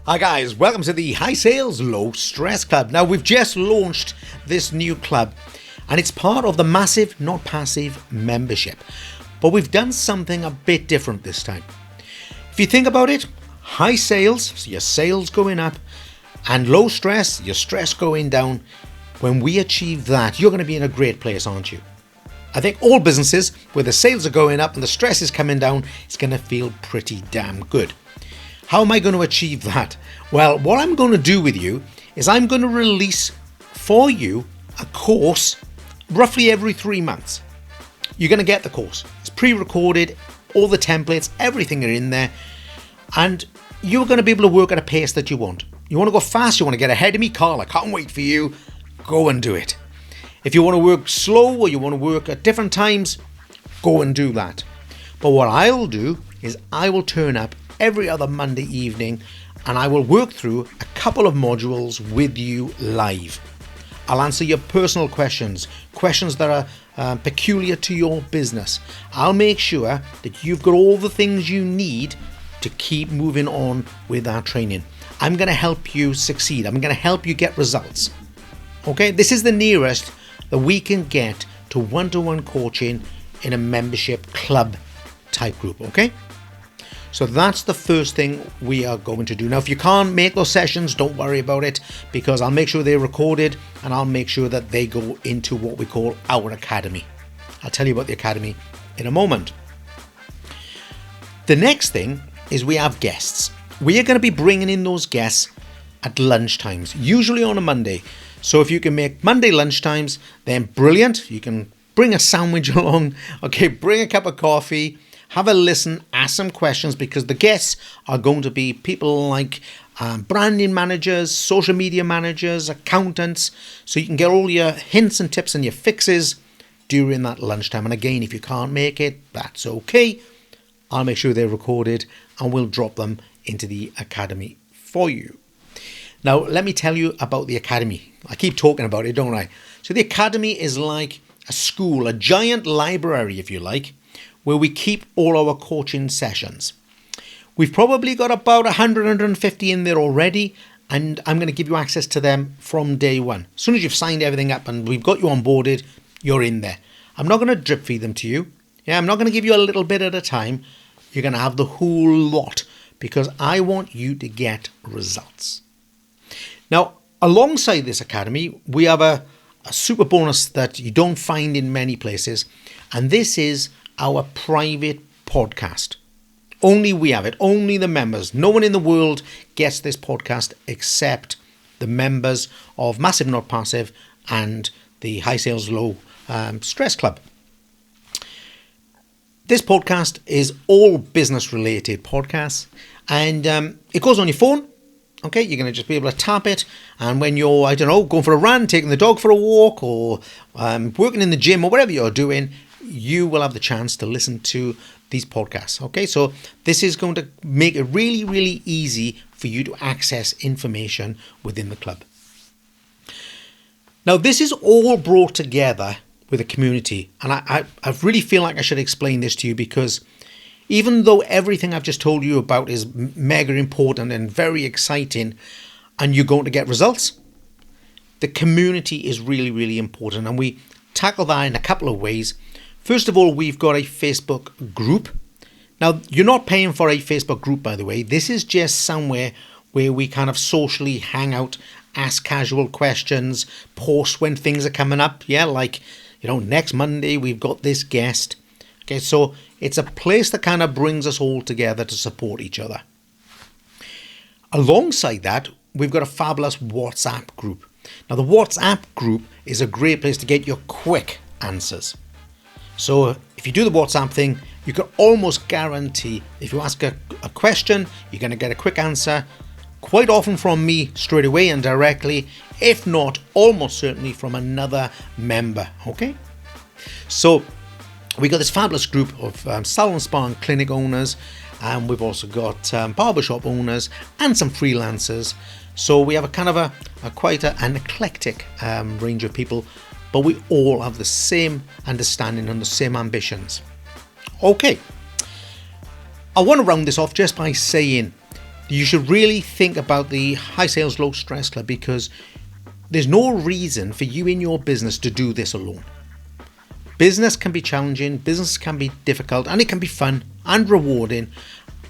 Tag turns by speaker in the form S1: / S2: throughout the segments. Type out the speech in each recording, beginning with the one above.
S1: Hi guys, welcome to the High Sales, Low Stress Club. Now we've just launched this new club and it's part of the Massive Not Passive membership. But we've done something a bit different this time. If you think about it, high sales, so your sales going up, and low stress, your stress going down. When we achieve that, you're going to be in a great place, aren't you? I think all businesses where the sales are going up and the stress is coming down, it's going to feel pretty damn good. How am I going to achieve that? Well, what I'm going to do with you is I'm going to release for you a course roughly every 3 months. You're going to get the course. It's pre-recorded, all the templates, everything are in there. And you're going to be able to work at a pace that you want. You want to go fast, you want to get ahead of me, Carl, I can't wait for you. Go and do it. If you want to work slow or you want to work at different times, go and do that. But what I'll do is I will turn up every other Monday evening and I will work through a couple of modules with you live. I'll answer your personal questions that are peculiar to your business. I'll make sure that you've got all the things you need to keep moving on with our training. I'm going to help you succeed. I'm going to help you get results. Okay, this is the nearest that we can get to one-to-one coaching in a membership club type group, okay? So that's the first thing we are going to do. Now, if you can't make those sessions, don't worry about it, because I'll make sure they're recorded and I'll make sure that they go into what we call our academy. I'll tell you about the academy in a moment. The next thing is we have guests. We are going to be bringing in those guests at lunchtimes, usually on a Monday. So if you can make Monday lunchtimes, then brilliant. You can bring a sandwich along, okay, bring a cup of coffee, have a listen, ask some questions, because the guests are going to be people like branding managers, social media managers, accountants, so you can get all your hints and tips and your fixes during that lunchtime. And again, if you can't make it, that's okay. I'll make sure they're recorded and we'll drop them into the academy for you. Now, let me tell you about the academy. I keep talking about it, don't I? So the academy is like a school, a giant library, if you like, where we keep all our coaching sessions. We've probably got about 100, 150 in there already, and I'm going to give you access to them from day one. As soon as you've signed everything up and we've got you onboarded, you're in there. I'm not going to drip feed them to you. I'm not going to give you a little bit at a time. You're going to have the whole lot, because I want you to get results. Now, alongside this academy, we have a super bonus that you don't find in many places, and this is our private podcast. Only we have it, only the members. No one in the world gets this podcast except the members of Massive Not Passive and the High Sales Low Stress Club. This podcast is all business related podcasts, and it goes on your phone. Okay, you're going to just be able to tap it, and when you're, I don't know, going for a run, taking the dog for a walk, or working in the gym, or whatever you're doing, you will have the chance to listen to these podcasts. Okay, so this is going to make it really, really easy for you to access information within the club. Now, this is all brought together with a community, and I really feel like I should explain this to you, because even though everything I've just told you about is mega important and very exciting, and you're going to get results, the community is really, really important, and we tackle that in a couple of ways. First of all, we've got a Facebook group. Now, you're not paying for a Facebook group, by the way. This is just somewhere where we kind of socially hang out, ask casual questions, post when things are coming up. Yeah, like, next Monday we've got this guest. Okay, so it's a place that kind of brings us all together to support each other. Alongside that, we've got a fabulous WhatsApp group. Now, the WhatsApp group is a great place to get your quick answers. So if you do the WhatsApp thing, you can almost guarantee if you ask a question, you're going to get a quick answer, quite often from me straight away and directly, if not almost certainly from another member. Okay, so we got this fabulous group of salon, spa and clinic owners, and we've also got barbershop owners and some freelancers. So we have a kind of an eclectic range of people, but we all have the same understanding and the same ambitions. Okay, I want to round this off just by saying you should really think about the High Sales Low Stress Club, because there's no reason for you in your business to do this alone. Business can be challenging, business can be difficult, and it can be fun and rewarding.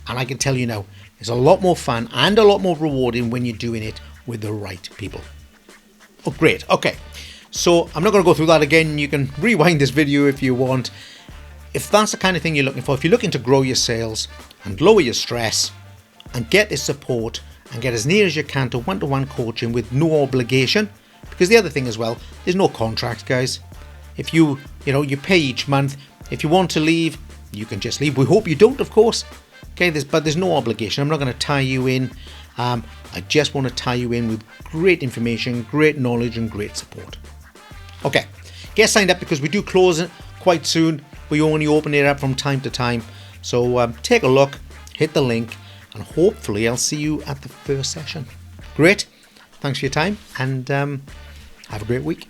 S1: And I can tell you now, it's a lot more fun and a lot more rewarding when you're doing it with the right people. Oh, great. Okay. So I'm not going to go through that again. You can rewind this video if you want. If that's the kind of thing you're looking for, if you're looking to grow your sales and lower your stress and get this support and get as near as you can to one-to-one coaching with no obligation, because the other thing as well, there's no contract, guys. If you pay each month. If you want to leave, you can just leave. We hope you don't, of course. Okay, but there's no obligation. I'm not going to tie you in. I just want to tie you in with great information, great knowledge, and great support. Okay, get signed up, because we do close it quite soon. We only open it up from time to time. So take a look, hit the link, and hopefully I'll see you at the first session. Great. Thanks for your time, and have a great week.